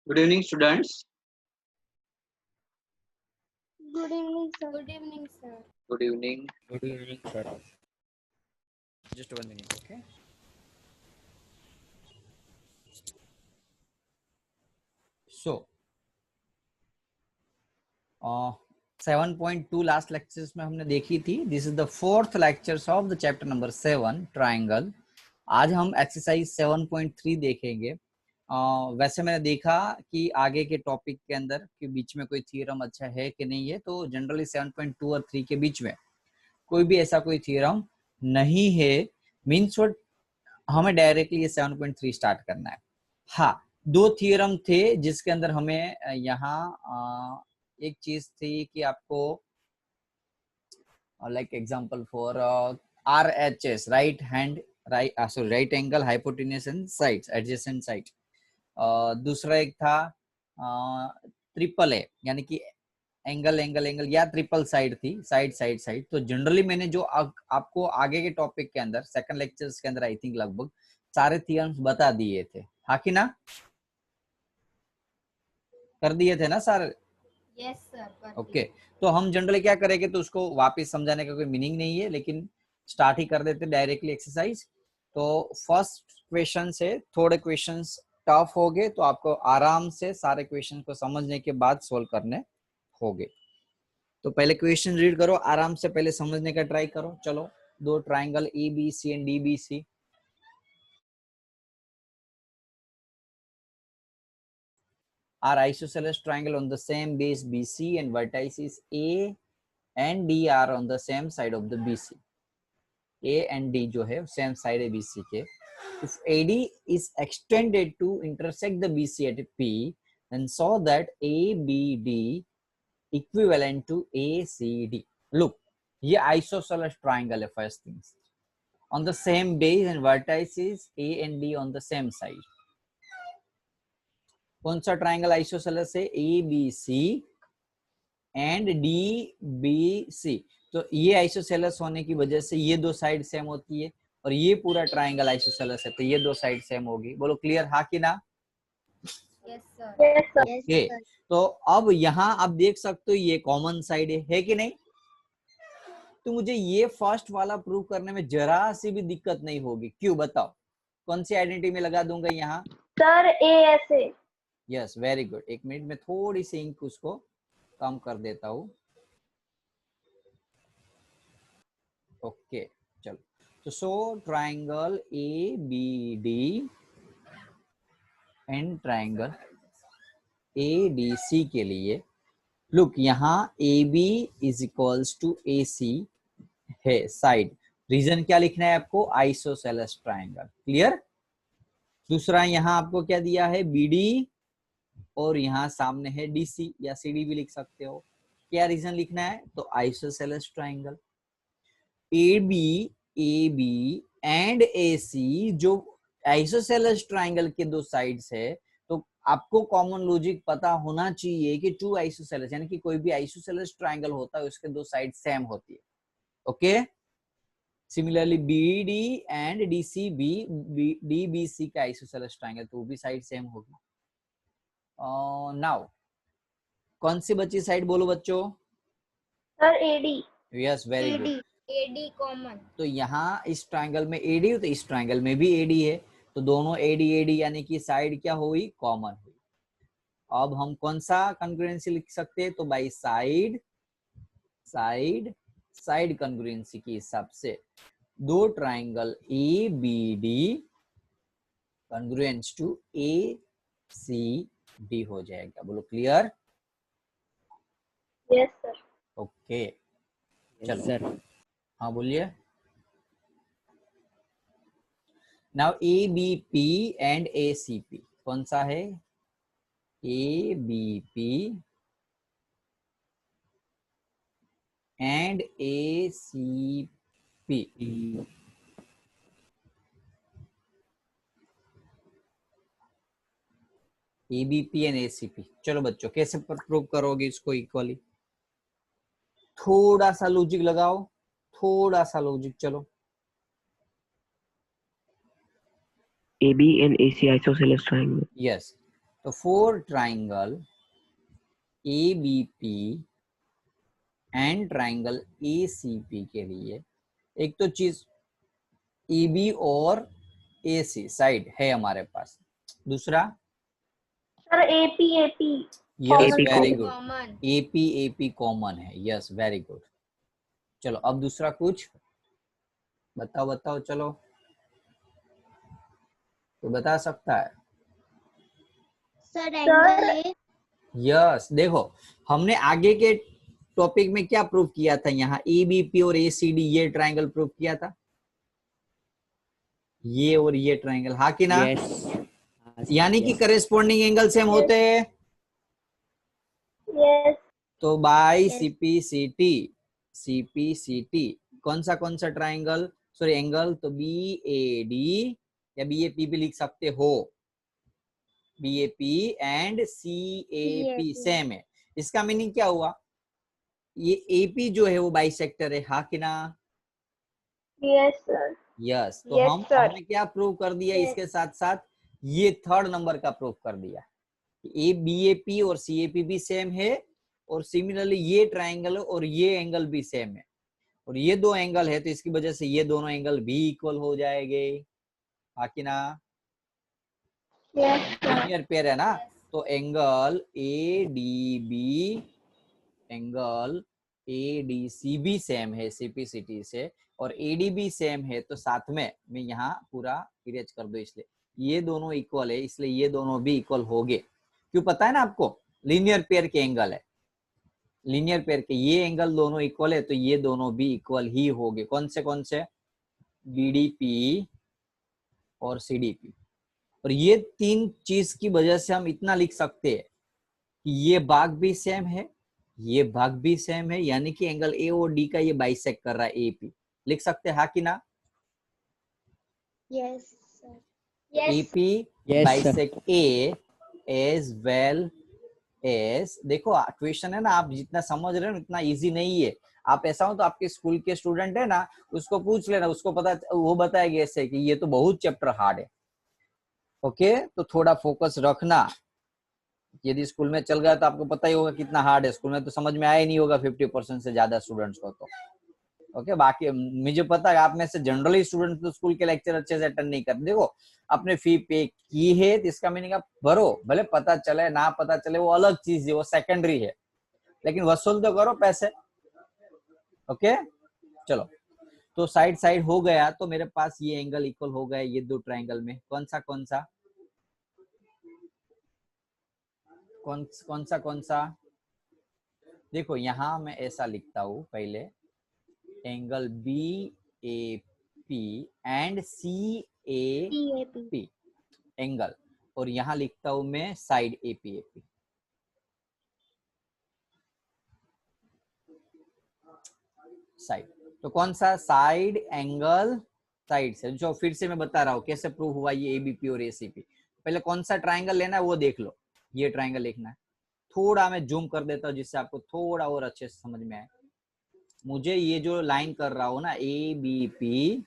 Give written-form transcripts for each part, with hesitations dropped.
Good evening, students. Good evening, sir. Good evening, sir. Good evening. Good evening, sir. Just 1 minute, okay? So, 7.2 last lectures में हमने देखी थी. This is the fourth lectures of the chapter number 7 triangle. आज हम exercise 7.3 देखेंगे. वैसे मैंने देखा कि आगे के टॉपिक के अंदर के बीच में कोई थ्योरम अच्छा है कि नहीं है, तो जनरली 7.2 और 3 के बीच में कोई भी ऐसा कोई थ्योरम नहीं है. मीन्स व्हाट, हमें डायरेक्टली ये 7.3 स्टार्ट करना है. हाँ, दो थ्योरम थे जिसके अंदर हमें यहाँ एक चीज थी कि आपको like example for RHS, right angle hypotenuse and sides, adjacent side. दूसरा एक था ट्रिपल ए, यानी कि एंगल एंगल एंगल या ट्रिपल साइड थी, साइड साइड साइड. तो जनरली मैंने जो आपको आगे के टॉपिक के अंदर सेकंड लेक्चर्स के अंदर आई थिंक लगभग सारे थ्योरम्स बता दिए थे. हाँ कि ना? कर दिए थे ना सर? Yes sir. ओके. तो हम जनरली क्या करेंगे, तो उसको वापस समझाने का कोई मीनिंग नहीं है, लेकिन स्टार्ट ही कर देते डायरेक्टली एक्सरसाइज. तो फर्स्ट क्वेश्चन से थोड़े क्वेश्चंस टफ हो गए, तो आपको आराम से सारे क्वेश्चन को समझने के बाद सोल्व करने होंगे. तो पहले क्वेश्चन रीड करो, आराम से पहले समझने का ट्राई करो. चलो, दो triangle ABC and DBC are isosceles triangle on the same base BC and vertices A and D are on the same side of the BC. A and D जो है same side है BC के. If AD is extended to intersect the BC at P, then so that ABD equivalent to ACD. Look, ये isosceles triangle है. first things on the same base and vertices A and D on the same side. कौन सा triangle isosceles है? ABC and DBC. तो ये isosceles होने की वजह से ये दो साइड सेम होती है, और ये पूरा ट्राइंगल आइसोसेलेस है, तो ये दो साइड सेम होगी. बोलो क्लियर, हाँ कि ना? Yes sir. ओके. तो अब यहाँ आप देख सकते हो ये कॉमन साइड है कि नहीं? तो मुझे ये फर्स्ट वाला प्रूव करने में जरा सी भी दिक्कत नहीं होगी. क्यों, बताओ? कौन सी आइडेंटिटी में लगा दूंगा यहाँ? Sir ASA. Yes, very good. एक मिनट में थोड़ी सी इंक उसको कम कर देता हूँ. ओके, चलो. तो so triangle ABD and triangle ADC के लिए लुक, यहाँ AB is equals to AC है साइड. रीजन क्या लिखना है आपको? Isosceles triangle. क्लियर? दूसरा यहाँ आपको क्या दिया है? BD, और यहाँ सामने है DC या CD भी लिख सकते हो. क्या रीजन लिखना है? तो isosceles triangle. AB and AC जो आइसोसेलेस ट्राइंगल के दो साइड्स है, तो आपको कॉमन लॉजिक पता होना चाहिए कि टू आइसोसेलेस, यानी कि कोई भी आइसोसेलेस ट्राइंगल होता है उसके दो साइड सेम होती है. Okay. Similarly BD and DBC का आइसोसेलेस ट्राइंगल, तो वो भी साइड सेम होगी. नाउ कौन सी बची साइड बोलो बच्चों? Sir AD. Yes, very good. AD common. तो यहाँ इस ट्राइंगल में AD, तो इस ट्राइंगल में भी AD है, तो दोनों AD यानी कि साइड क्या हुई? कॉमन हुई. अब हम कौन सा कंग्रुएंसी लिख सकते हैं? तो बाई साइड कंग्रुएंसी के हिसाब से दो ट्राइंगल ABD कंग्रुएंस टू ACD हो जाएगा. बोलो क्लियर? Yes sir. ओके, चलो. सर. हाँ बोलिए. नाउ ABP एंड ACP कौन सा है? ABP and ACP. ABP and ACP. चलो बच्चों, कैसे प्रूव करोगे इसको इक्वली? थोड़ा सा लॉजिक लगाओ, थोड़ा सा लॉजिक. चलो. AB and AC isosceles triangle. Yes. तो for triangle ABP and triangle ACP के लिए एक तो चीज EB और AC साइड है हमारे पास, दूसरा sir AP yes AP very common. Good, common. AP common है, यस वेरी गुड। चलो अब दूसरा कुछ बताओ चलो, तो बता सकता है? Sir angle A. यस देखो हमने आगे के टॉपिक में क्या प्रूव किया था, यहाँ EBP और ACD ये ट्रायंगल प्रूव किया था, ये और ये ट्रायंगल, हाँ कि ना? यस यानी कि करेस्पॉन्डिंग एंगल सेम होते हैं। यस। तो बाय Yes. CPCT कौन सा ट्रायंगल, सॉरी एंगल, तो BAD या BAP भी लिख सकते हो, BAP एंड CAP सेम है। इसका मीनिंग क्या हुआ, ये AP जो है वो बाइसेक्टर है, हाँ कि ना? Yes sir. यस तो Yes, sir. हमने क्या प्रूव कर दिया, Yes. इसके साथ साथ ये थर्ड नंबर का प्रूव कर दिया, BAP और CAP भी सेम है, और सिमिलरली ये ट्रायंगल और ये एंगल भी सेम है, और ये दो एंगल है तो इसकी वजह से ये दोनों एंगल भी इक्वल हो जाएंगे, हाँ कि ना? Yes sir. लीनियर पेयर है ना, तो एंगल ADC भी सेम है CPCT से, और AD भी सेम है, तो साथ में मैं यहाँ पूरा इरेज कर दो, इसलिए ये दोनों इक्वल है, इसलिए ये दोनों भी इक्वल हो गए। क्यों पता है ना आपको, लीनियर पेयर के एंगल है, लीनियर पेयर के ये एंगल दोनों इक्वल है, तो ये दोनों भी इक्वल ही हो गए। कौन से BDP और CDP, और ये तीन चीज की वजह से हम इतना लिख सकते हैं कि ये भाग भी सेम है, ये भाग भी सेम है, यानी कि एंगल A और D का ये बाइसेक्ट कर रहा है AP, लिख सकते हैं हाँ कि ना? Yes sir. Yes. AP Yes, bisect A as well as, देखो क्वेश्चन है ना, आप जितना समझ रहे हो उतना इजी नहीं है। आप ऐसा हो तो आपके स्कूल के स्टूडेंट है ना, उसको पूछ लेना, उसको पता, वो बताएगी ऐसे कि ये तो बहुत चैप्टर हार्ड है। ओके तो थोड़ा फोकस रखना, यदि स्कूल में चल गया तो आपको पता ही होगा कितना हार्ड है, स्कूल में तो समझ में आया ही नहीं होगा 50% से ज्यादा स्टूडेंट्स को। तो ओके बाकी मुझे पता है आप में से जनरली स्टूडेंट तो स्कूल के लेक्चर अच्छे से अटेंड नहीं करते। देखो आपने फी पे की है तो इसका मीनिंग आप भरो, भले पता चले ना पता चले वो अलग चीज है, वो सेकेंडरी है, लेकिन वसूल तो करो पैसे। ओके चलो, तो साइड हो गया, तो मेरे पास ये एंगल इक्वल हो गया ये दो ट्रायंगल में। कौन सा देखो यहाँ मैं ऐसा लिखता हूं पहले, angle BAP and CAP angle, और यहाँ लिखता हूं मैं साइड APAP। साइड तो कौन सा साइड एंगल साइड से, जो फिर से मैं बता रहा हूँ कैसे प्रूव हुआ ये ABP और ACP। पहले कौन सा ट्रायंगल लेना है वो देख लो, ये ट्रायंगल लिखना है। थोड़ा मैं जूम कर देता हूँ जिससे आपको थोड़ा और अच्छे से समझ में आए। मुझे ये जो लाइन कर रहा हूँ ना ABP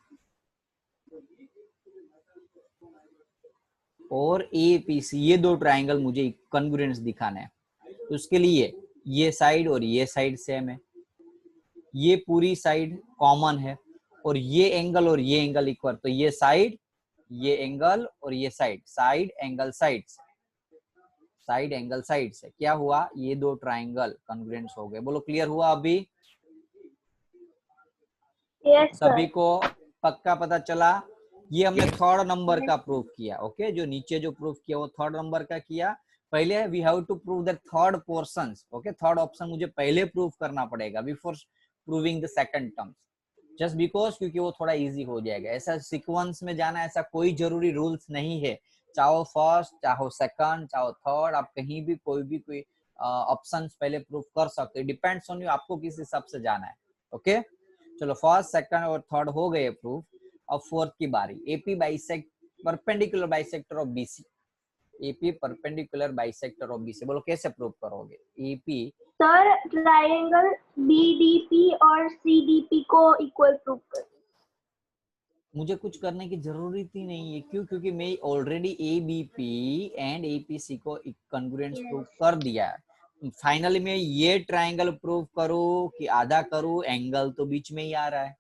और APC, ये दो ट्रायंगल मुझे कॉन्ग्रुएंस दिखाना है, तो उसके लिए ये साइड और ये साइड सेम है, ये पूरी साइड कॉमन है, और ये एंगल और ये एंगल इक्वल, तो ये साइड ये एंगल और ये साइड एंगल साइड से क्या हुआ, ये दो ट्रायंगल कॉन्ग्रुएंस हो गए। बोलो क्लियर हुआ अभी? यस सभी सर। को पक्का पता चला? ये हमने थर्ड नंबर का प्रूव किया। ओके जो नीचे जो प्रूव किया वो थर्ड नंबर का किया। पहले we have to prove the third portions. Okay third option मुझे पहले प्रूव करना पड़ेगा before proving the second terms, just because क्योंकि वो थोड़ा इजी हो जाएगा। ऐसा सीक्वेंस में जाना ऐसा कोई जरूरी रूल्स नहीं है, चाहे फर्स्ट चाहे सेकंड चाहे थर्ड, आप कहीं भी कोई ऑप्शन पहले प्रूव कर सकते हो, डिपेंड्स ऑन यू आपको किस हिसाब से जाना है। ओके चलो फर्स्ट सेकंड और थर्ड हो गए प्रूफ। अब फोर्थ की बारी, AP bisect perpendicular bisector of BC, AP perpendicular bisector of BC, बोलो कैसे प्रूव करोगे? AP सर ट्रायंगल BDP और CDP को इक्वल प्रूव कर। मुझे कुछ करने की जरूरत ही नहीं है। क्यों? क्योंकि मैं ऑलरेडी एबीपी एंड एपीसी को कॉन्ग्रुएंस प्रूव कर दिया है। फाइनली मैं ये ट्रायंगल प्रूव करूं कि आधा करूं, एंगल तो बीच में ही आ रहा है।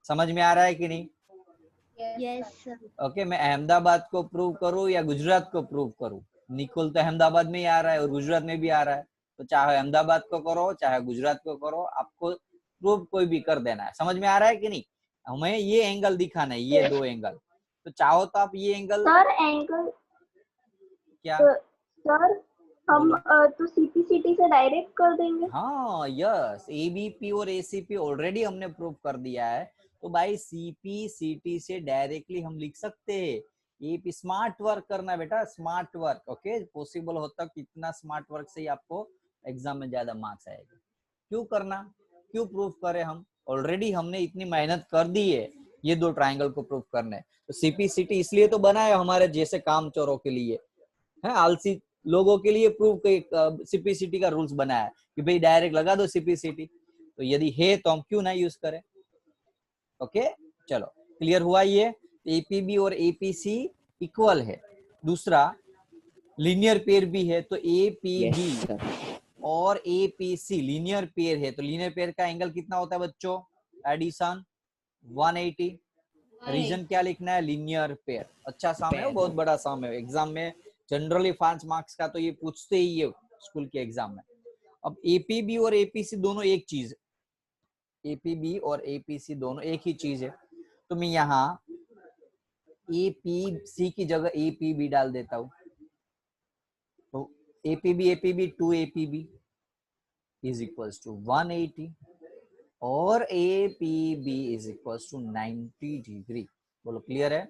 समझ में आ रहा है कि नहीं? Yes sir. ओके, मैं अहमदाबाद को प्रूव करूं या गुजरात को प्रूव करूं? निकुल तो अहमदाबाद में ही आ रहा है और गुजरात में भी आ रहा है, तो चाहे अहमदाबाद को करो चाहे गुजरात को करो, आपको प्रूव कोई भी कर देना है। समझ में आ रहा है कि नहीं? हमें ये एंगल दिखाना है, ये दो एंगल। तो चाहो तो आप ये एंगल सर एंगल क्या सर हम बोलो। तो सीपीसीटी से डायरेक्ट कर देंगे। हाँ यस, एबीपी और एसीपी ऑलरेडी हमने प्रूव कर दिया है, तो भाई सीपी सीटी से डायरेक्टली हम लिख सकते हैं। ये स्मार्ट वर्क करना बेटा, स्मार्ट वर्क। ओके, पॉसिबल होता कितना स्मार्ट वर्क से ही आपको एग्जाम में ज्यादा मार्क्स आएगा। क्यों करना, क्यों प्रूव करें? हम ऑलरेडी हमने इतनी मेहनत कर दी है ये दो ट्रायंगल को प्रूव करने। तो सीपी सीटी इसलिए तो बना है हमारे जैसे कामचोरों के लिए, है आलसी लोगों के लिए प्रूव सीपीसीटी का रूल्स बनाया है कि भाई डायरेक्ट लगा दो सीपीसीटी। तो यदि है तो हम क्यों ना यूज करें। ओके चलो, क्लियर हुआ ये? एपीबी और एपीसी इक्वल है। दूसरा लीनियर पेयर भी है, तो एपीबी और एपीसी लीनियर पेयर है, तो लीनियर पेयर का एंगल कितना होता है बच्चों? एडिशन 180। रीजन क्या लिखना है? Linear pair. अच्छा सम है, बहुत बड़ा सम है, एग्जाम में जनरली 5 मार्क्स का तो ये पूछते ही है स्कूल के एग्जाम में। अब एपीबी और एपीसी दोनों एक चीज है, एपीबी और एपीसी दोनों एक ही चीज है, तो मैं यहाँ एपीसी की जगह एपीबी डाल देता हूँ। तो APB APB 2 APB is equals to 180 और APB is equals to 90 degree. बोलो क्लियर है?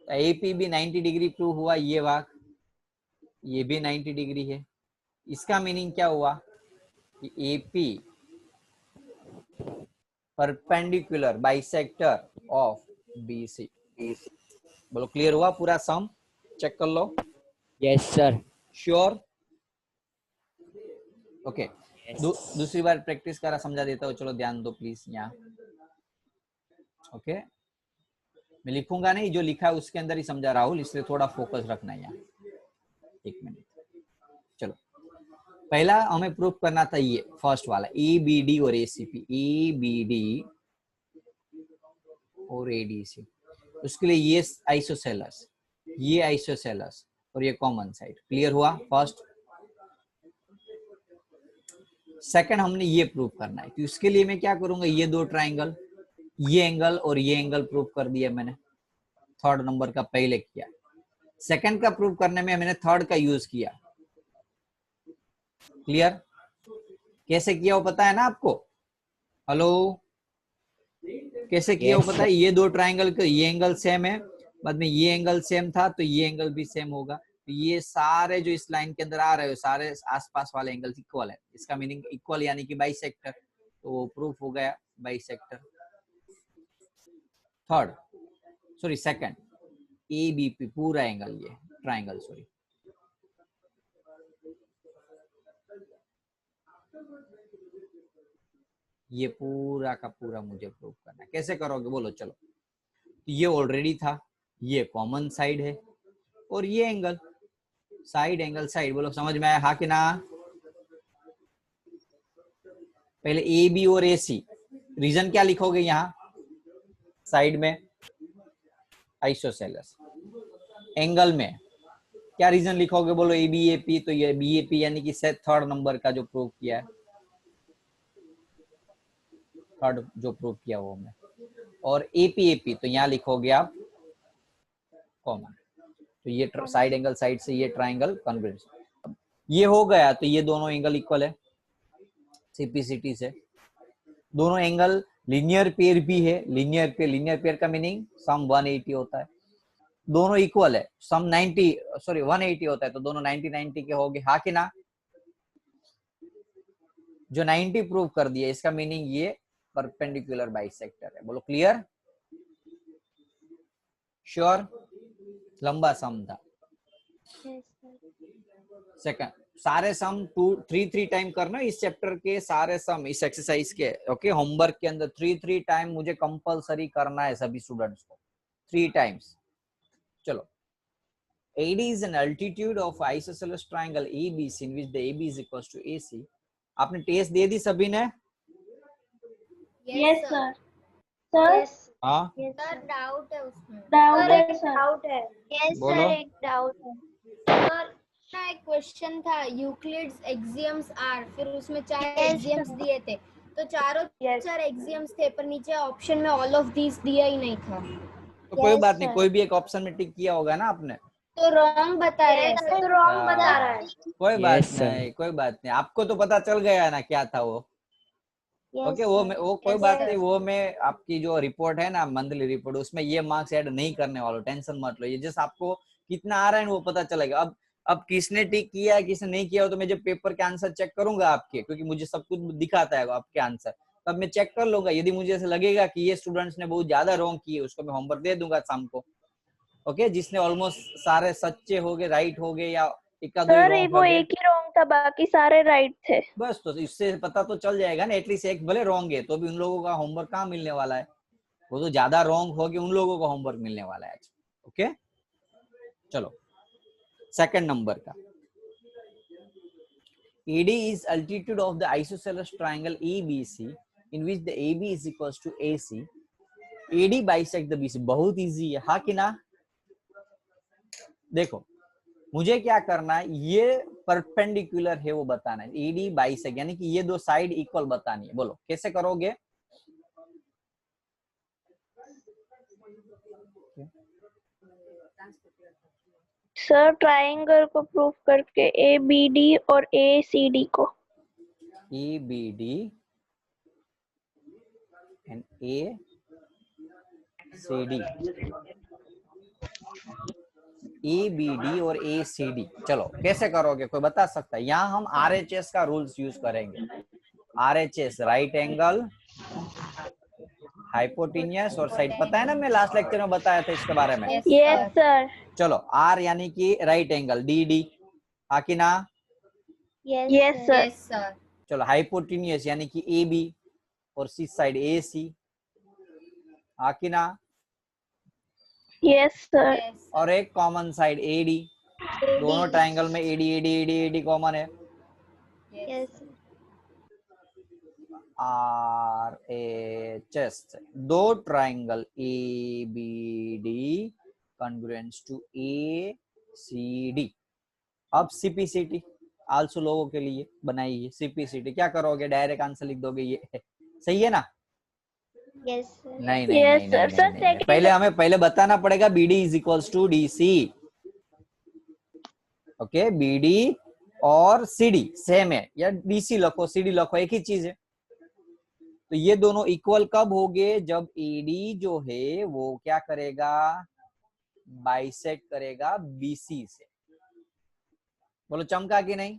एपीबी 90 डिग्री प्रूव हुआ, ये वाक ये भी 90 डिग्री है। इसका मीनिंग क्या हुआ कि AP perpendicular bisector of BC. बोलो क्लियर हुआ? पूरा सम चेक कर लो। Yes sir. श्योर? ओके, दूसरी बार प्रैक्टिस करा समझा देता हूँ, चलो ध्यान दो प्लीज यहाँ। ओके, मैं लिखूंगा नहीं, जो लिखा है उसके अंदर ही समझा रहा हूँ, इसलिए थोड़ा फोकस रखना है यहाँ। एक मिनट, चलो पहला हमें प्रूफ करना था ये फर्स्ट वाला एबीडी और एसीपी, एबीडी और एडीसी। उसके लिए ये आइसोसेलस, ये आइसोसेलस और ये कॉमन साइड। क्लियर हुआ? फर्स्ट। सेकंड हमने ये प्रूव करना है, तो उसके लिए मैं क्या करूंगा, ये दो ट्राइंगल, ये एंगल और ये एंगल प्रूव कर दिया मैंने। थर्ड नंबर का पहले किया, सेकंड का प्रूव करने में मैंने थर्ड का यूज किया। क्लियर? कैसे किया वो पता है ना आपको? हेलो, कैसे किया वो पता है? ये दो ट्राइंगल का ये एंगल सेम है, बाद में ये एंगल सेम था तो ये एंगल भी सेम होगा। तो ये सारे जो इस लाइन के अंदर आ रहे हो सारे आसपास वाले एंगल्स इक्वल है, इसका मीनिंग इक्वल यानी कि बाइसेक्टर, तो वो प्रूफ हो गया bisector. Third sorry second, ABP पूरा एंगल, ये ट्राइंगल सॉरी, ये पूरा का पूरा मुझे प्रूव करना है। कैसे करोगे बोलो? चलो, तो ये ऑलरेडी था, ये कॉमन साइड है और ये एंगल साइड, एंगल साइड। बोलो समझ में आया हाँ कि ना? पहले ए बी और ए सी, रीजन क्या लिखोगे यहाँ साइड में? आइसोसेलस। एंगल में क्या रीजन लिखोगे? बोलो ए बी ए पी, तो ये बी ए पी यानी कि थर्ड नंबर का जो प्रूव किया है, थर्ड जो प्रूव किया वो हमने। और एपी तो यहाँ लिखोगे आप कॉमन, तो ये साइड एंगल साइड से ये ट्राइंगल कॉन्ग्रुएंस। ये हो गया तो ये दोनों एंगल इक्वल है सीपीसीटी से। दोनों एंगल लीनियर पेयर भी है, लीनियर पेयर का मीनिंग सम 180 होता है। दोनों इक्वल है, सम 180 होता है, तो दोनों 90 के हो गए हाँ कि ना? जो 90 प्रूव कर दिया इसका मीनिंग ये परपेंडिकुलर बाइसेक्टर है। बोलो क्लियर? श्योर? लंबा सम था। Yes sir. सेकंड सारे सम 3 टाइम करना इस चैप्टर के सारे सम इस एक्सरसाइज के। ओके, होमवर्क के अंदर 3 टाइम मुझे कंपलसरी करना है सभी स्टूडेंट्स को, 3 टाइम्स। चलो, AD is an altitude of isosceles triangle ABC in which the AB is equals to AC। आपने टेस्ट दे दी सभी ने? Yes sir. सर हाँ, सर डाउट है उसमें। डाउट सर है एक डाउट है। यस बोलो। सर एक डाउट है। सर ना एक क्वेश्चन था, यूक्लिड्स एक्सियम्स आर, फिर उसमें 4 एक्सियम्स दिए थे, तो चारों 4 एक्सियम्स थे, पर नीचे ऑप्शन में ऑल ऑफ दीज दिया ही नहीं था। तो कोई बात नहीं, कोई भी एक ऑप्शन में टिक किया होगा ना आपने, तो रॉन्ग बता रहे हैं सर। तो रॉन्ग बता रहा है। कोई बात नहीं, कोई बात नहीं, आपको तो पता चल गया ना क्या था वो। ओके, वो कोई बात नहीं, वो मैं आपकी जो रिपोर्ट है ना, मंथली रिपोर्ट, उसमें ये मार्क्स ऐड नहीं करने वाला, टेंशन मत लो। ये जस्ट आपको कितना आ रहा है वो पता चलेगा। अब किसने टिक किया किसने नहीं किया, तो मैं जब पेपर के आंसर चेक करूंगा आपके, क्योंकि मुझे सब कुछ दिखाता है आपके आंसर, तब मैं चेक कर लूंगा। यदि मुझे ऐसा लगेगा कि ये स्टूडेंट्स ने बहुत ज्यादा रॉन्ग किए, उसको मैं होमवर्क दे दूंगा शाम को। ओके, जिसने ऑलमोस्ट सारे सच्चे हो गए, राइट हो गए, या इक्का दो सर रॉन्ग वो हो गए, एक ही रॉन्ग था, बाकी सारे राइट थे। बस तो इससे पता तो चल जाएगा ना, एटलीस्ट एक भले रॉन्ग है तो भी उन लोगों का होमवर्क कहाँ मिलने वाला है, वो तो ज्यादा रॉन्ग हो गए, उन लोगों को होमवर्क मिलने वाला है। ओके, चलो सेकंड नंबर का, AD is altitude of the isosceles triangle ABC in which the AB is equals to AC। AD bisect the BC, बहुत इजी है, हाँ कि ना? देखो, मुझे क्या करना है, ये परपेंडिकुलर है वो बताना है, AD बाइसेक यानी कि ये दो साइड इक्वल बतानी है। बोलो कैसे करोगे? सर ट्रायंगल को प्रूव करके ABD और ACD को। ABD and ACD, ABD और ACD, चलो कैसे करोगे, कोई बता सकता है? यहाँ हम RHS का रूल्स यूज करेंगे। RHS राइट एंगल, हाइपोटेन्यूस और साइड, पता है ना, मैं लास्ट लेक्चर में बताया था इसके बारे में। Yes sir. चलो, R यानी कि राइट एंगल DD, हाँ कि ना? Yes sir. चलो, हाइपोटेन्यूस यानी कि AB और सी साइड AC, हाँ कि ना? Yes sir. और एक कॉमन साइड AD, दोनों ट्रायंगल में AD AD AD AD common है। यस RHS, दो triangle ABD congruent to ACD। अब CPCT आल्सो लोगों के लिए बनाई है CPCT, क्या करोगे? डायरेक्ट आंसर लिख दोगे, ये सही है ना? यस नहीं नहीं नहीं सर। नहीं, नहीं, पहले हमें बताना पड़ेगा BD is equals to DC। Okay, BD और CD सेम है, या DC लखो CD लखो, एक ही चीज है। तो ये दोनों इक्वल कब होंगे? जब AD जो है वो क्या करेगा? बाइसेक्ट करेगा BC से। बोलो चमका कि नहीं?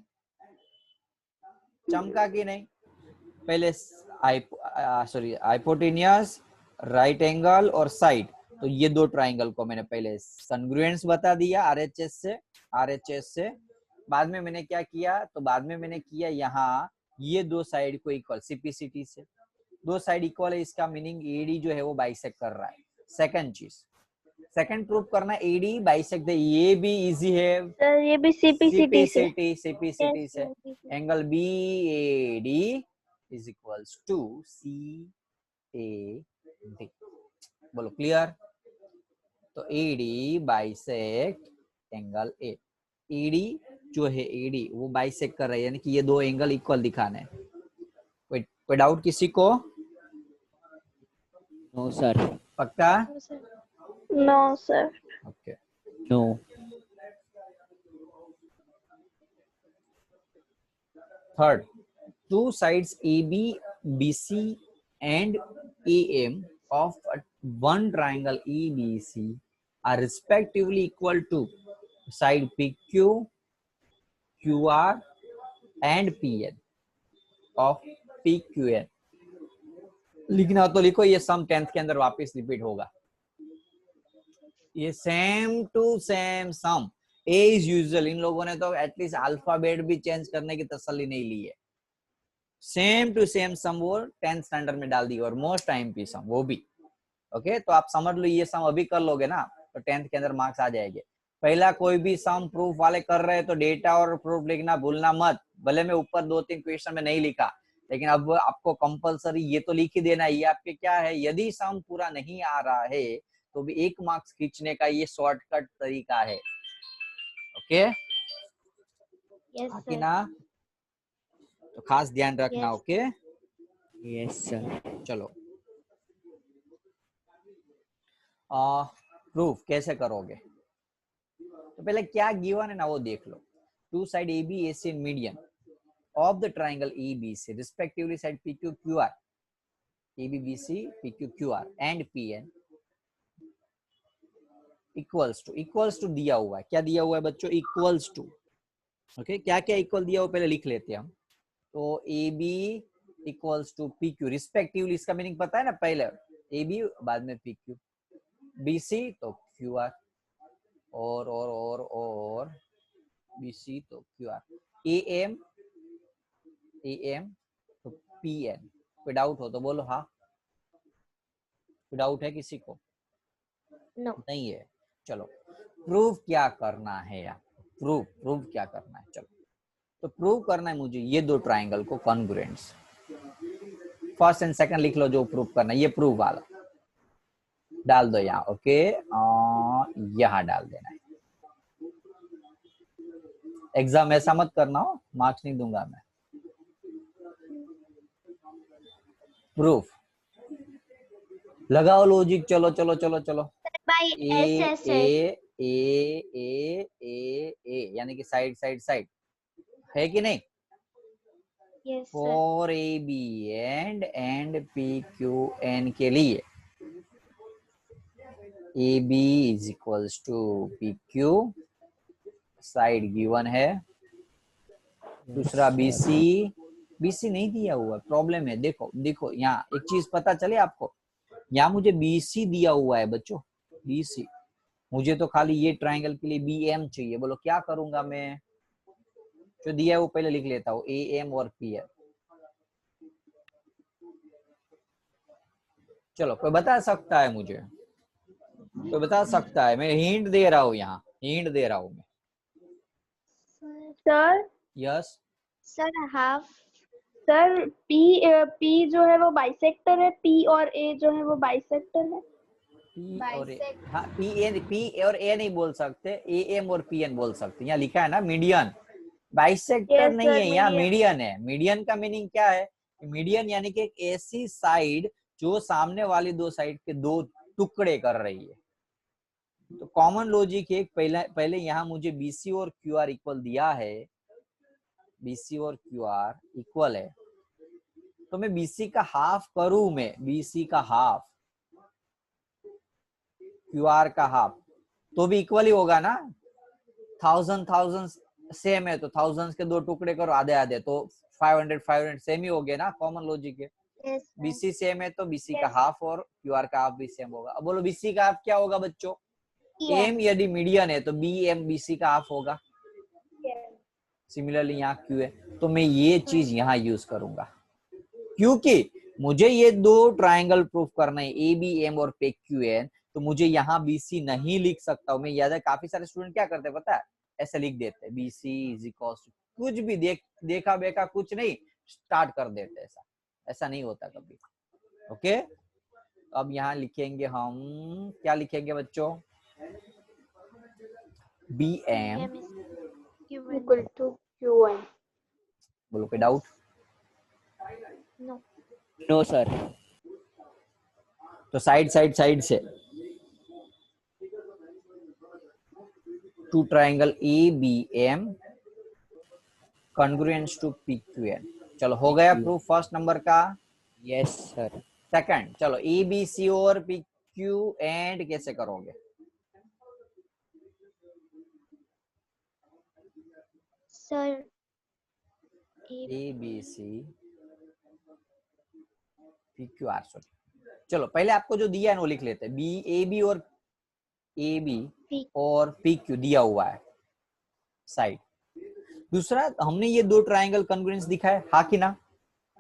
चमका कि नहीं? पहले हाइपोटेन्यूस, राइट एंगल और साइड, तो ये दो ट्राइंगल को मैंने पहले कॉन्ग्रुएंस बता दिया RHS से। बाद में मैंने क्या किया, तो बाद में मैंने किया यहाँ ये दो साइड को इक्वल CPCT से, दो साइड इक्वल है, इसका मीनिंग AD जो है वो बाइसेक्ट कर रहा है। सेकंड चीज, सेकंड प्रूफ करना AD बाइसेक्ट, ये भी इजी है सर ये भी CPCT से। CPCT से। Angle BAD is equals to CAD। बोलो क्लियर? तो AD bisect angle A, AD जो है AD वो बाइसेक्ट कर रहा है, यानी कि ये दो एंगल इक्वल दिखाने हैं। कोई डाउट किसी को? No sir. पक्का? No sir. Okay, no. Third, two sides AB, BC and AM of one triangle EBC are respectively equal to side PQ, QR and PN of PQN। लिखना तो लिखो, ये सम 10th के अंदर वापस रिपीट होगा, ये same to same sum. As usual, इन लोगों ने तो एटलीस्ट अल्फाबेट भी चेंज करने की तसल्ली नहीं ली है। सेम टू सेम सम वो 10th स्टैंडर्ड में डाल दी और मोस्ट आईएमपी सम वो भी। ओके तो आप समझ लो ये सम अभी कर लोगे ना तो 10th के अंदर मार्क्स आ जाएंगे। पहला कोई भी सम प्रूफ वाले कर रहे हैं तो डेटा और प्रूफ लिखना भूलना मत। भले मैं ऊपर 2-3 क्वेश्चन में नहीं लिखा, लेकिन अब आपको कंपलसरी ये तो लिख ही देना है। ये आपके क्या है, यदि सम पूरा नहीं आ रहा है तो भी 1 मार्क्स खींचने का ये शॉर्टकट तरीका है। ओके यस ना, तो खास ध्यान रखना। Yes. Okay yes sir. चलो प्रूफ कैसे करोगे, तो पहले क्या गिवन है ना वो देख लो। Two side A B A C in median of the triangle A B C respectively side P Q Q R, A B B C P Q Q R and P N equals to दिया हुआ है। क्या दिया हुआ है बच्चों, equals to. Okay क्या क्या इक्वल दिया हुआ पहले लिख लेते हैं हम। तो A B equals to P Q respectively, इसका मीनिंग पता है ना, पहले ए बी बाद में पी क्यू, बी सी तो क्यू आर और बी सी तो क्यू आर, ए एम तो पी एन। कोई डाउट हो तो बोलो हाँ। कोई डाउट है किसी को? No. नहीं है। चलो प्रूव क्या करना है यार, प्रूव क्या करना है। चलो तो प्रूव करना है मुझे ये दो ट्राइंगल को कॉन्ग्रुएंट्स। फर्स्ट एंड सेकंड लिख लो जो प्रूव करना है, ये प्रूव वाला डाल दो यहाँ। ओके यहाँ डाल देना है। एग्जाम ऐसा मत करना हो, मार्क्स नहीं दूंगा मैं। प्रूफ लगाओ लॉजिक, चलो चलो चलो चलो। By A SS. ए ए ए ए ए यानी कि साइड साइड साइड है कि नहीं। Yes, sir. For A B and P Q N के लिए A B is equals to P Q, side given है। दूसरा बी सी नहीं दिया हुआ, प्रॉब्लम है। देखो देखो यहाँ एक चीज पता चले आपको, यहाँ मुझे बी सी दिया हुआ है बच्चों, बी सी। मुझे तो खाली ये ट्राइंगल के लिए बी एम चाहिए। बोलो क्या करूंगा मैं, जो दिया है वो पहले लिख लेता हूँ, ए एम और पी एम। चलो कोई बता सकता है मुझे, कोई बता सकता है? मैं हिंट दे रहा हूँ, यहाँ हिंट दे रहा हूँ मैं। Sir, yes sir, half. Sir P जो है वो बाइसेक्टर है, P और A जो है वो बाइसेक्टर है। पी और ए, हाँ पी और ए नहीं बोल सकते, ए एम और पी एन बोल सकते। यहाँ लिखा है ना मीडियन, बाइसेक्टर Yes, नहीं sir, है, यहाँ median. मीडियन है। मीडियन का मीनिंग क्या है, मीडियन यानी कि एक ऐसी साइड जो सामने वाली दो साइड के दो टुकड़े कर रही है। तो कॉमन लॉजिक है, पहले यहाँ मुझे बीसी और क्यू आर इक्वल दिया है, बीसी और क्यू आर इक्वल है, तो मैं बीसी का हाफ करूं, मैं बीसी का हाफ क्यू आर का हाफ, तो भी इक्वल ही होगा ना। 1000 सेम है तो थाउजेंड्स के दो टुकड़े करो आधे आधे, तो 500 सेम ही हो गए ना, कॉमन लॉजिक है। Yes, sir. बीसी सेम है तो बीसी का हाफ और क्यू आर का हाफ भी सेम होगा। अब बोलो बीसी का हाफ क्या होगा बच्चों, एम यदि मीडियन है तो बी एम बीसी का हाफ होगा। सिमिलरली यहाँ क्यू है, तो मैं ये चीज यहाँ यूज करूंगा क्योंकि मुझे ये दो ट्राइंगल प्रूफ करना है, ए बी एम और पे क्यू एन। तो मुझे यहाँ बीसी नहीं लिख सकता हूँ मैं। याद है काफी सारे स्टूडेंट क्या करते हैं पता है, ऐसे लिख देते हैं बीसी इज इक्वल टू कुछ भी देखा बेका कुछ नहीं, स्टार्ट कर देते। ऐसा नहीं होता कभी। ओके अब यहाँ लिखेंगे हम, क्या लिखेंगे बच्चों, B M Equal to Q1. बोलो कोई डाउट? No. No sir. तो साइड से two triangle A B M congruence to P Q N. चलो हो गया प्रूफ फर्स्ट नंबर का। Yes sir. सेकंड चलो ए बी सी और पी क्यू एंड कैसे करोगे? Sir, A B C P Q R, sorry चलो पहले आपको जो दिया है वो लिख लेते हैं। बी ए बी और पी क्यू दिया हुआ है, साइड। दूसरा, हमने ये दो ट्राइंगल कॉन्ग्रुएंस दिखाए, हाँ कि ना?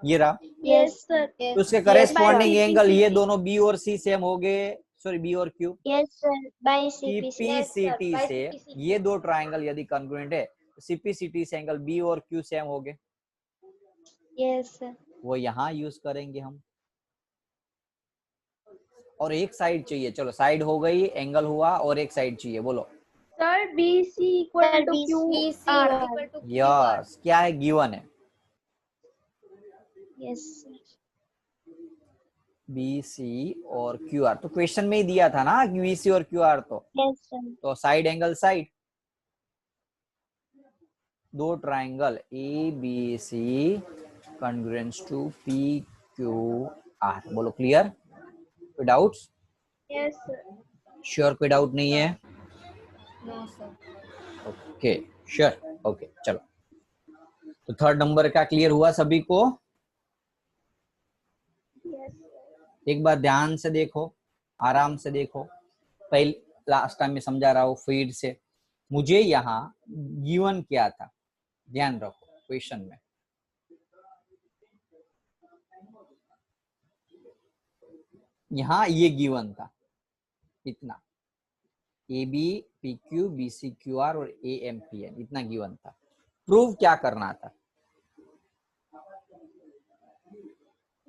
ये रहा, यस सर। तो उसके करेस्पॉन्डिंग एंगल ये दोनों बी और सी सेम हो गए, सॉरी बी और Q, yes sir, by CPC. CPCT से ये दो ट्राइंगल यदि कॉन्ग्रुएंट है तो सीपीसीटी से एंगल बी और क्यू सेम हो गए, यस सर। वो यहाँ यूज करेंगे हम। और एक साइड चाहिए, चलो साइड हो गई, एंगल हुआ, और एक साइड चाहिए, बोलो। Sir BC equal to Q R. Yes, क्या है, गिवन है यस सर। बी सी और क्यू आर, तो क्वेश्चन में ही दिया था ना बी सी और क्यू आर, यस सर। तो साइड एंगल साइड, दो triangle A B C congruence to P Q R, बोलो क्लियर? कोई डाउट्स? Yes sir. श्योर, कोई डाउट नहीं है? No sir. Okay sure, okay चलो। तो थर्ड नंबर का क्लियर हुआ सभी को? यस। एक बार ध्यान से देखो, आराम से देखो, पहले लास्ट टाइम में समझा रहा हूँ फिर से। मुझे यहाँ गिवन क्या था, ध्यान रखो क्वेश्चन में। यहाँ ये गिवन था इतना, A B P Q B C Q R और ए एम पी एन, इतना गिवन था। प्रूव क्या करना था?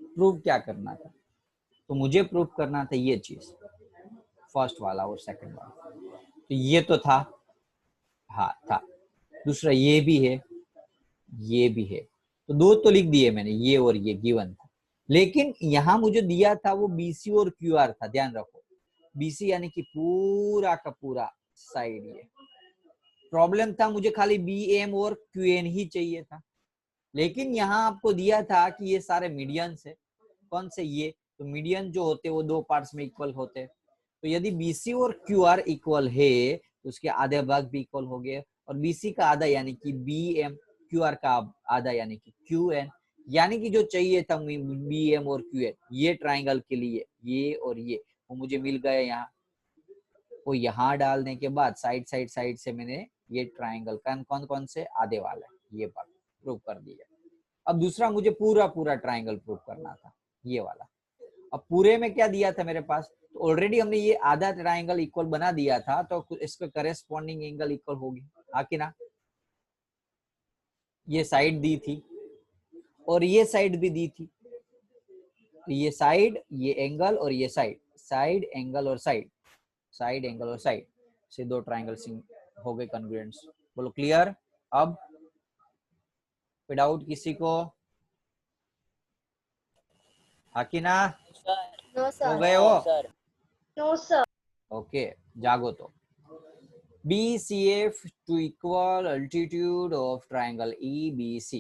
प्रूव क्या करना था? तो मुझे प्रूव करना था ये चीज, फर्स्ट वाला और सेकंड वाला। तो ये तो था, हाँ था। दूसरा ये भी है, ये भी है, तो दो तो लिख दिए मैंने, ये और ये गिवन था। लेकिन यहाँ मुझे दिया था वो बीसी और क्यू आर था, ध्यान रखो। बीसी यानी कि पूरा का पूरा साइड, ये प्रॉब्लम था, मुझे खाली बी एम और क्यू एन ही चाहिए था। लेकिन यहाँ आपको दिया था कि ये सारे मीडियंस है। कौन से? ये तो मीडियन जो होते वो दो पार्ट्स में इक्वल होते, तो यदि बीसी और क्यू आर इक्वल है तो उसके आधे भाग भी इक्वल हो गए, और बीसी का आधा यानी कि बी एम, क्यू आर का आधा यानी कि क्यू एन, यानी कि जो चाहिए था बी एम और क्यू एन, ये ट्राइंगल के लिए ये और ये, वो मुझे मिल गया यहाँ। वो यहाँ डालने के बाद साइड से मैंने ये ट्राइंगल कौन कौन से आधे वाला है ये बात प्रूव कर दिया। अब दूसरा मुझे पूरा पूरा ट्राइंगल प्रूव करना था, ये वाला। अब पूरे में क्या दिया था मेरे पास, तो ऑलरेडी हमने ये आधा ट्राइंगल इक्वल बना दिया था, तो इसका करेस्पॉन्डिंग एंगल इक्वल होगी, हाँ कि ना? ये साइड दी थी और ये साइड भी दी थी, तो ये साइड, ये एंगल और ये साइड, साइड एंगल और साइड, साइड एंगल और साइड से दो ट्राइंगल हो गए कॉन्ग्रुएंट्स। बोलो क्लियर? अब कोई डाउट किसी को? हाँ कि ना? नो हो सर। गए हो? Sir no sir. ओके जागो। तो BCF to equal altitude of triangle EBC.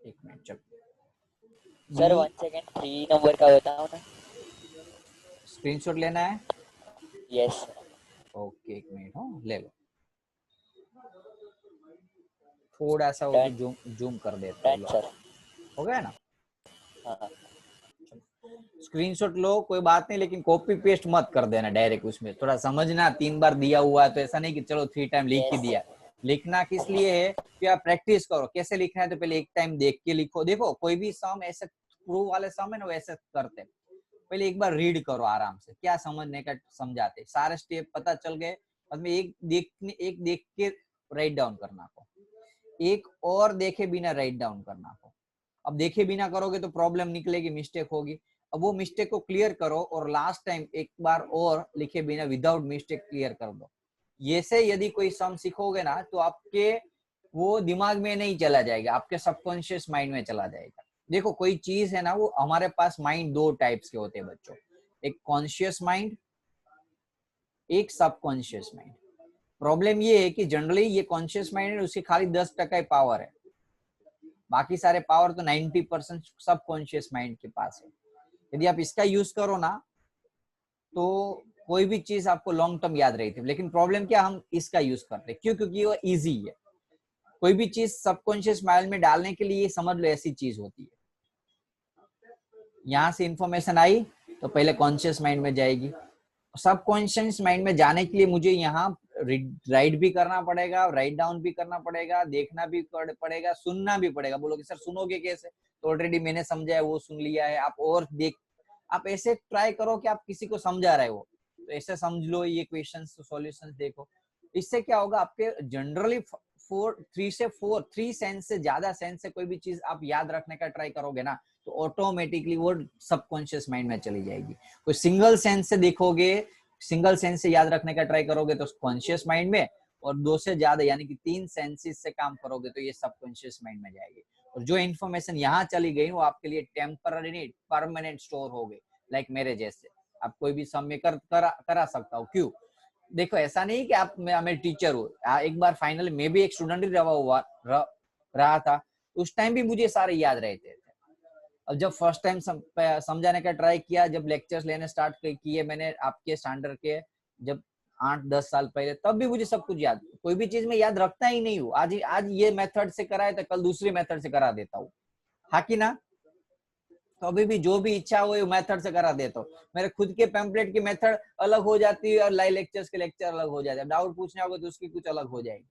एक मिनट चल, सर 1 सेकंड, 3 नंबर का बताओ ना। स्क्रीनशॉट लेना है? यस ओके एक मिनट, हो ले लो, थोड़ा सा Done. जूम कर देते डन हो। सर। हो गया ना? हाँ स्क्रीनशॉट लो, कोई बात नहीं, लेकिन कॉपी पेस्ट मत कर देना डायरेक्ट उसमें, थोड़ा समझना। 3 बार दिया हुआ है तो ऐसा नहीं कि चलो 3 टाइम लिख ही Yes. दिया। लिखना किस लिए है कि आप प्रैक्टिस करो कैसे लिखना है, तो पहले एक टाइम देख के लिखो। देखो कोई भी सम ऐसे प्रूव वाले सम है ना वैसे करते, पहले एक बार रीड करो आराम से, क्या समझने का समझाते, सारे स्टेप पता चल गए, बाद में एक देख के राइट डाउन करना को, एक और देखे बिना राइट डाउन करना को। अब देखे बिना करोगे तो प्रॉब्लम निकलेगी, मिस्टेक होगी। अब वो मिस्टेक को क्लियर करो और लास्ट टाइम एक बार और लिखे बिना विदाउट मिस्टेक क्लियर कर दो। ये से यदि कोई सम सीखोगे ना तो आपके वो दिमाग में नहीं चला जाएगा, आपके सबकॉन्शियस माइंड में चला जाएगा। देखो कोई चीज है ना, वो हमारे पास माइंड दो टाइप्स के होते हैं बच्चों, एक कॉन्शियस माइंड, एक सबकॉन्शियस माइंड। प्रॉब्लम ये है कि जनरली ये कॉन्शियस माइंड है उसकी खाली 10% ही पावर है, बाकी सारे पावर तो 90% सबकॉन्शियस माइंड के पास है। यदि आप इसका यूज करो ना तो कोई भी चीज आपको लॉन्ग टर्म याद रहती है। लेकिन प्रॉब्लम क्या, हम इसका यूज करते हैं, क्यों? क्योंकि वो इजी है। कोई भी चीज सबकॉन्शियस माइंड में डालने के लिए समझ लो ऐसी चीज होती है, यहाँ से इंफॉर्मेशन आई तो पहले कॉन्शियस माइंड में जाएगी, सबकॉन्शियस माइंड में जाने के लिए मुझे यहाँ राइट भी करना पड़ेगा, राइट डाउन भी करना पड़ेगा, देखना भी पड़ेगा, सुनना भी पड़ेगा। बोलोगे सर सुनोगे कैसे? तो ऑलरेडी मैंने समझा है, वो सुन लिया है। आप और देख, आप ऐसे ट्राई करो कि आप किसी को समझा रहे हो, तो ऐसे समझ लो ये क्वेश्चंस सॉल्यूशंस देखो। इससे क्या होगा, आपके जनरली 3 सेंस से ज्यादा सेंस से कोई भी चीज आप याद रखने का ट्राई करोगे ना, तो ऑटोमेटिकली वो सबकॉन्शियस माइंड में चली जाएगी। कोई सिंगल सेंस से देखोगे, सिंगल सेंस से याद रखने का ट्राई करोगे तो कॉन्शियस माइंड में, और 2 से ज्यादा यानी कि 3 सेंसेस से काम करोगे तो ये सबकॉन्शियस माइंड में जाएगी। और जो इन्फॉर्मेशन यहाँ चली गई वो आपके लिए टेम्पररी नहीं परमानेंट स्टोर हो गई। लाइक मेरे जैसे आप कोई भी समय करा सकता हो। क्यों? देखो ऐसा नहीं कि आप मैं टीचर हूँ, एक बार फाइनली मैं भी एक स्टूडेंट ही रहा था, उस टाइम भी मुझे सारे याद रहते थे। अब जब फर्स्ट टाइम समझाने का ट्राई किया, जब लेक्चर्स लेने स्टार्ट किए मैंने आपके स्टैंडर्ड के, जब 8-10 साल पहले, तब भी मुझे सब कुछ याद, कोई भी चीज में याद रखता ही नहीं हूँ। आज ये मेथड से कराए तो कल दूसरी मेथड से करा देता हूँ, हाँ कि ना? तो अभी भी जो भी इच्छा हो मेथड से करा देता हूँ। मेरे खुद के पैम्पलेट की मेथड अलग हो जाती है और लाइव लेक्चर्स के लेक्चर अलग हो जाते हैं। डाउट पूछने होगा तो उसकी कुछ अलग हो जाएगी।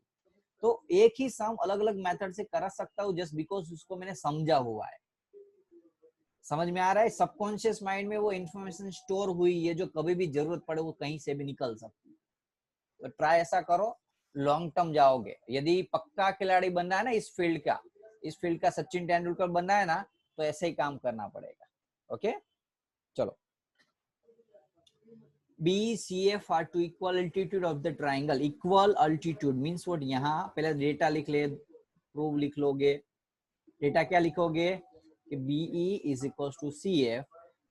तो एक ही सम अलग अलग मेथड से करा सकता हूँ जस्ट बिकॉज उसको मैंने समझा हुआ है। समझ में आ रहा है? सबकॉन्शियस माइंड में वो इन्फॉर्मेशन स्टोर हुई है, जो कभी भी जरूरत पड़े वो कहीं से भी निकल सकती है। तो ट्राई ऐसा करो, लॉन्ग टर्म जाओगे। यदि पक्का खिलाड़ी बनना है ना इस फील्ड का सचिन तेंदुलकर बनना है ना, तो ऐसे ही काम करना पड़ेगा। ओके चलो, BCF are to equal altitude of the triangle. Equal altitude means what? यहाँ पहले डेटा लिख ले, प्रूव लिख लोगे। डेटा क्या लिखोगे कि BE is equals to CF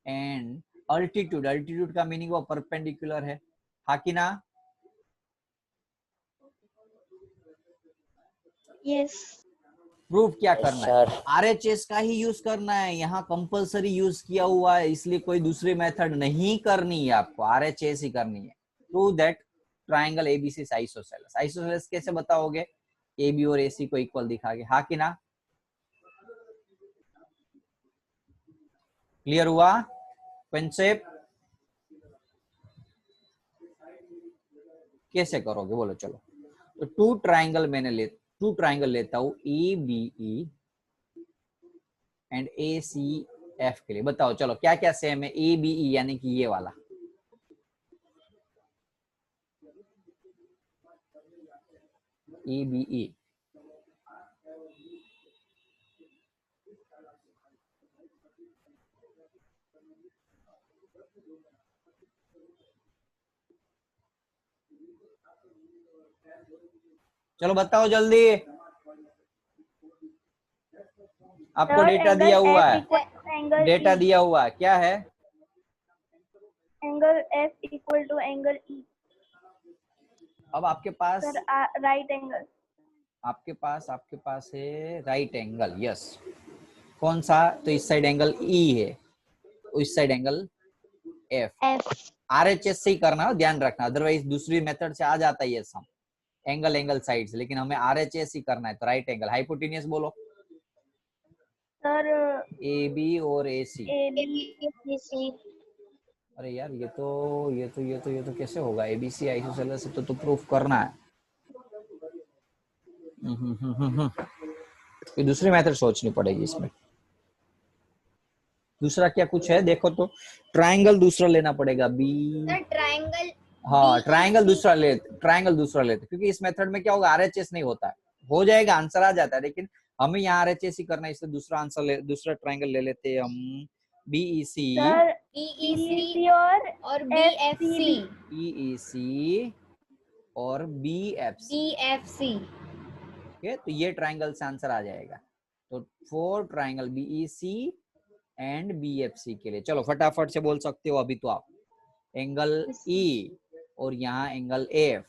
and altitude का मीनिंग वो परपेंडिकुलर है, हाँ कि ना? यस। प्रूफ क्या करना है? RHS का ही यूज करना है, यहाँ कंपलसरी यूज किया हुआ है, इसलिए कोई दूसरी मेथड नहीं करनी है आपको, RHS ही करनी है। Prove that triangle ABC is isosceles। Isosceles कैसे बताओगे? AB और AC को इक्वल दिखा के, हाँ कि ना? क्लियर हुआ कंसेप्ट? कैसे करोगे बोलो? चलो, तो टू ट्राइंगल लेता हूं EBE एंड ACF के लिए। बताओ चलो क्या क्या सेम है? EBE यानी कि ये वाला, EBE चलो बताओ जल्दी, आपको डेटा दिया हुआ है, डेटा दिया हुआ है, क्या है? Angle F equal to angle E। अब आपके पास राइट एंगल, आपके पास है राइट एंगल। यस, कौन सा? तो इस साइड एंगल E है, इस साइड एंगल F। RHS से ही करना हो, ध्यान रखना, अदरवाइज दूसरी मेथड से आ जाता है ये सम एंगल साइड से, लेकिन हमें RHS ही करना है। तो राइट एंगल हाइपोटेन्यूस बोलो सर। AB और AC। ABC। अरे यार ये तो कैसे होगा? ABC आइसोसेलेस से तो प्रूफ करना है। कोई दूसरी मेथड सोचनी पड़ेगी इसमें। दूसरा क्या कुछ है देखो तो? ट्राइंगल दूसरा लेना पड़ेगा B। ट्राइंगल, हाँ ट्राइंगल दूसरा लेते क्योंकि इस मेथड में क्या होगा? RHS नहीं होता है, हो जाएगा आंसर आ जाता है, लेकिन हमें यहाँ RHS ही करना है, इसलिए दूसरा आंसर दूसरा ट्राइंगल ले लेते हैं हम BEC और BFC। EEC और BFC। ओके, तो ये ट्राइंगल से आंसर आ जाएगा। तो 4 ट्राइंगल BEC एंड BFC के लिए चलो फटाफट से बोल सकते हो अभी तो आप। एंगल E और यहाँ angle F,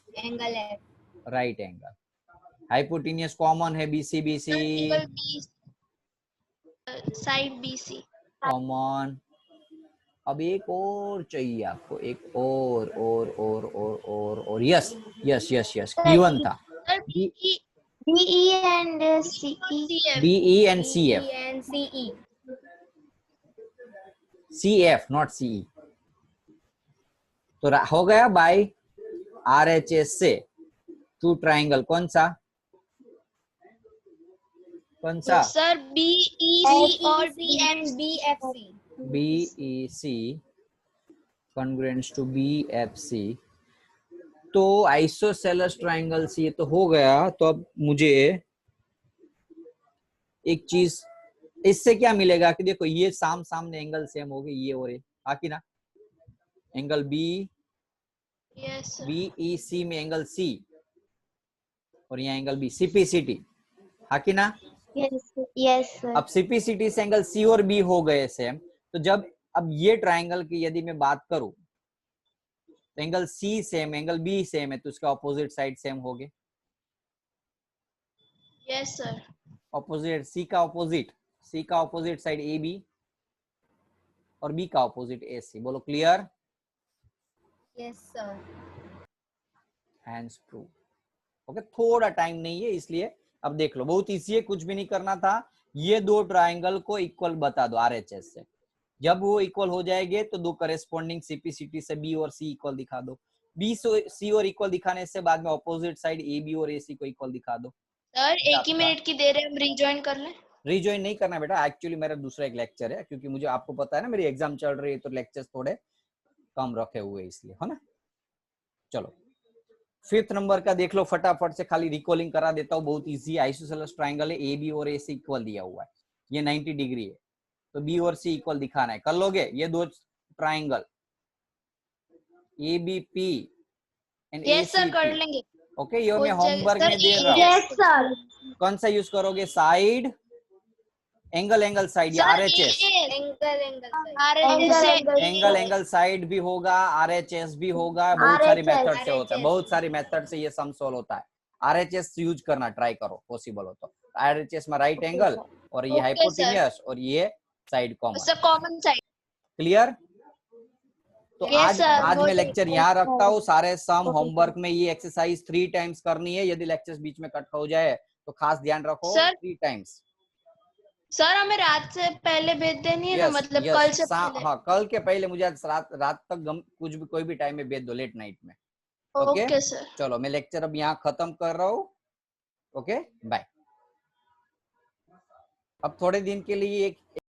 right angle. Hypotenuse common है BC साइड BC कॉमन। अब एक और चाहिए आपको, एक और यस Q1 था। BE and CE। CF not CE। तो हो गया बाय RHS से टू ट्राइंगल कौन सा सर BEC और BFC BEC congruent to BFC। तो आइसोसेलेस ट्राइंगल से ये तो हो गया। तो अब मुझे एक चीज इससे क्या मिलेगा कि देखो ये सामने एंगल सेम हो गए ये और ये, हाँ कि ना। एंगल BEC में एंगल C और यहाँ एंगल B CPCT, हाँ कि ना। Yes sir. अब CPCT से एंगल C और B हो गए सेम। तो जब अब ये ट्राइंगल की यदि मैं बात करूं तो angle C same angle B same है तो उसका ऑपोजिट साइड सेम हो गए। Yes sir. ऑपोजिट C का ऑपोजिट साइड AB और B का ऑपोजिट AC। बोलो clear. Yes sir. Hands prove. Okay थोड़ा टाइम नहीं है इसलिए अब देख लो, बहुत इजी है, कुछ भी नहीं करना था। ये दो ट्राइंगल को इक्वल बता दो RHS से। जब वो इक्वल हो जाएंगे तो दो करेस्पॉन्डिंग CPCT से B और C इक्वल दिखा दो। B से C और इक्वल दिखाने से बाद में ऑपोजिट साइड AB और AC को इक्वल दिखा दो। सर एक ही मिनट की देर है, हम रिजॉइन कर लें। रिजॉइन नहीं करना बेटा, एक्चुअली मेरा दूसरा एक लेक्चर है, क्योंकि मुझे आपको पता है ना मेरी एग्जाम चल रही है तो लेक्चर्स थोड़े कम रखे हुए इसलिए, है ना। चलो 5th नंबर का देख लो फटाफट से, खाली रिकॉलिंग करा देता हूँ, बहुत इजी। आइसोसेलेस ट्राइंगल है, AB और AC इक्वल दिया हुआ है, ये 90 डिग्री है तो B और C इक्वल दिखाना है। कर लोगे ये दो triangle ABP and yes sir कर ACP। लेंगे। ओके ये मैं होमवर्क में दे रहा हूँ। Yes sir. कौन सा यूज करोगे, साइड एंगल साइड या RHS? एंगल साइड भी होगा, RHS भी होगा, बहुत सारी मेथड से होता है, बहुत सारी मेथड से ये सम सोल्व होता है। RHS यूज करना ट्राई करो, पॉसिबल हो तो। RHS में राइट एंगल और ये हाइपोटेन्यूस और ये साइड कॉमन साइड। क्लियर। तो आज मैं लेक्चर यहाँ रखता हूँ। सारे सम होमवर्क में ये एक्सरसाइज 3 टाइम्स करनी है। यदि लेक्चर्स बीच में कट हो जाए तो खास ध्यान रखो, 3 टाइम्स। सर हमें रात से पहले भेज देनी है ना, मतलब कल से पहले। हाँ कल के पहले मुझे आज रात तक कुछ भी कोई भी टाइम में भेज दो, लेट नाइट में। Okay sir. चलो मैं लेक्चर अब यहाँ खत्म कर रहा हूँ। Okay bye. अब थोड़े दिन के लिए